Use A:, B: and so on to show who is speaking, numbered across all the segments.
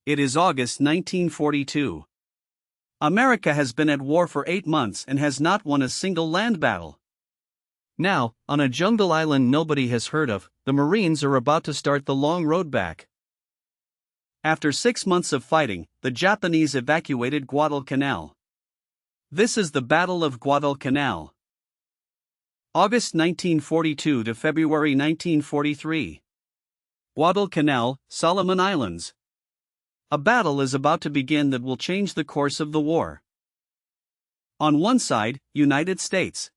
A: It is August 1942. America has been at war for 8 months and has not won a single land battle. Now, on a jungle island nobody has heard of, the Marines are about to start the long road back. After 6 months of fighting, the Japanese evacuated Guadalcanal. This is the Battle of Guadalcanal. August 1942 to February 1943. Guadalcanal, Solomon Islands. A battle is about to begin that will change the course of the war. On one side, United States,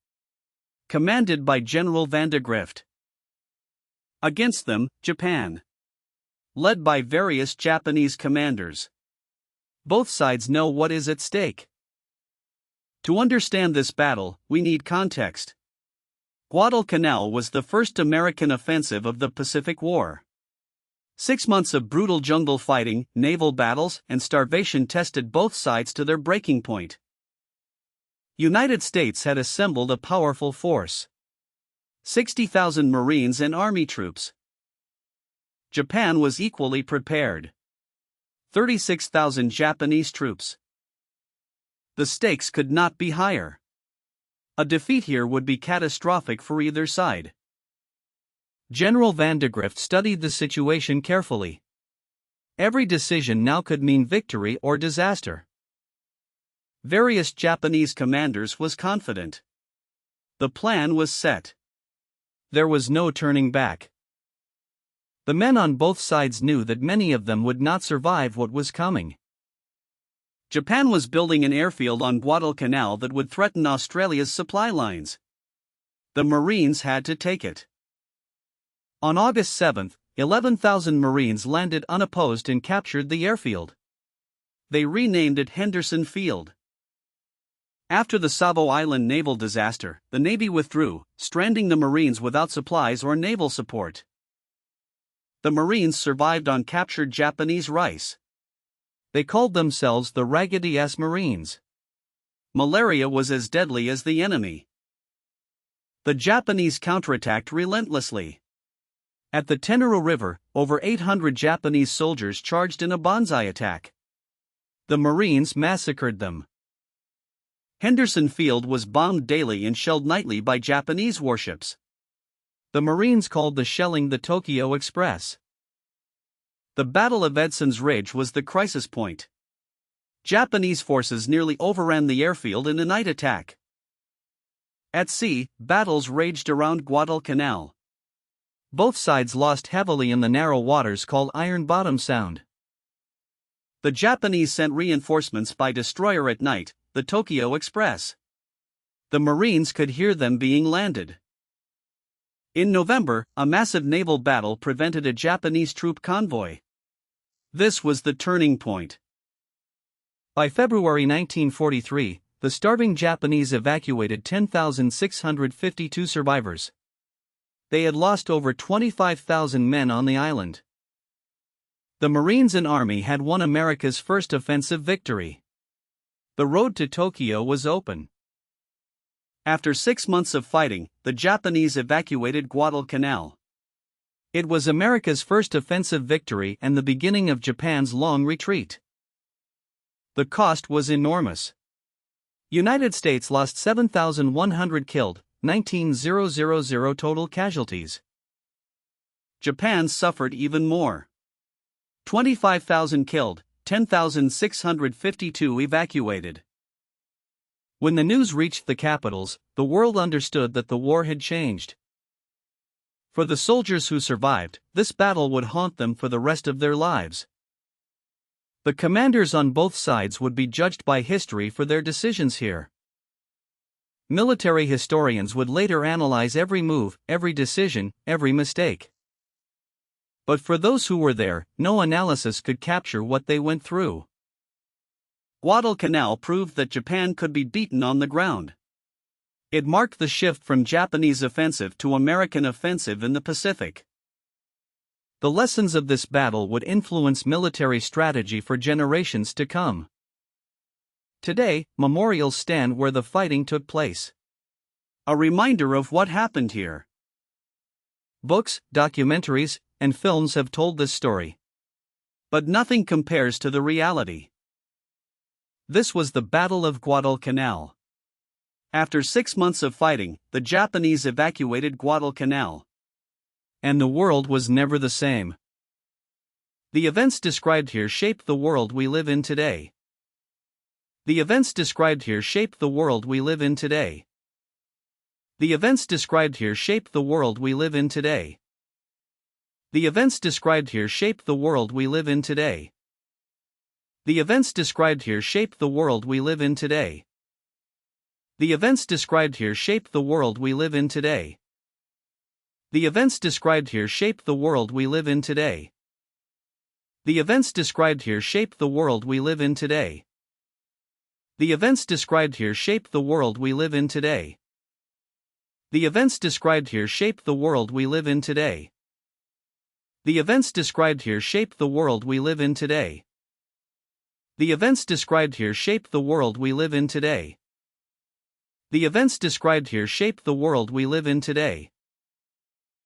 A: commanded by General Vandegrift. Against them, Japan, led by various Japanese commanders. Both sides know what is at stake. To understand this battle, we need context. Guadalcanal was the first American offensive of the Pacific War. 6 months of brutal jungle fighting, naval battles, and starvation tested both sides to their breaking point. United States had assembled a powerful force. 60,000 Marines and Army troops. Japan was equally prepared. 36,000 Japanese troops. The stakes could not be higher. A defeat here would be catastrophic for either side. General Vandegrift studied the situation carefully. Every decision now could mean victory or disaster. Various Japanese commanders was confident. The plan was set. There was no turning back. The men on both sides knew that many of them would not survive what was coming. Japan was building an airfield on Guadalcanal that would threaten Australia's supply lines. The Marines had to take it. On August 7, 11,000 Marines landed unopposed and captured the airfield. They renamed it Henderson Field. After the Savo Island naval disaster, the Navy withdrew, stranding the Marines without supplies or naval support. The Marines survived on captured Japanese rice. They called themselves the Raggedy-ass Marines. Malaria was as deadly as the enemy. The Japanese counterattacked relentlessly. At the Tenero River, over 800 Japanese soldiers charged in a banzai attack. The Marines massacred them. Henderson Field was bombed daily and shelled nightly by Japanese warships. The Marines called the shelling the Tokyo Express. The Battle of Edson's Ridge was the crisis point. Japanese forces nearly overran the airfield in a night attack. At sea, battles raged around Guadalcanal. Both sides lost heavily in the narrow waters called Iron Bottom Sound. The Japanese sent reinforcements by destroyer at night, the Tokyo Express. The Marines could hear them being landed. In November, a massive naval battle prevented a Japanese troop convoy. This was the turning point. By February 1943, the starving Japanese evacuated 10,652 survivors. They had lost over 25,000 men on the island. The Marines and Army had won America's first offensive victory. The road to Tokyo was open. After 6 months of fighting, the Japanese evacuated Guadalcanal. It was America's first offensive victory and the beginning of Japan's long retreat. The cost was enormous. United States lost 7,100 killed, 19,000 total casualties. Japan suffered even more. 25,000 killed, 10,652 evacuated. When the news reached the capitals, the world understood that the war had changed. For the soldiers who survived, this battle would haunt them for the rest of their lives. The commanders on both sides would be judged by history for their decisions here. Military historians would later analyze every move, every decision, every mistake. But for those who were there, no analysis could capture what they went through. Guadalcanal proved that Japan could be beaten on the ground. It marked the shift from Japanese offensive to American offensive in the Pacific. The lessons of this battle would influence military strategy for generations to come. Today, memorials stand where the fighting took place. A reminder of what happened here. Books, documentaries, and films have told this story. But nothing compares to the reality. This was the Battle of Guadalcanal. After 6 months of fighting, the Japanese evacuated Guadalcanal. And the world was never the same. The events described here shaped the world we live in today. The events described here shaped the world we live in today. The events described here shaped the world we live in today. The events described here shaped the world we live in today. The events described here shaped the world we live in today. The events described here shaped the world we live in today. The events described here shaped the world we live in today. The events described here shaped the world we live in today. The events described here shaped the world we live in today. The events described here shaped the world we live in today. The events described here shaped the world we live in today. The events described here shaped the world we live in today. The events described here shaped the world we live in today.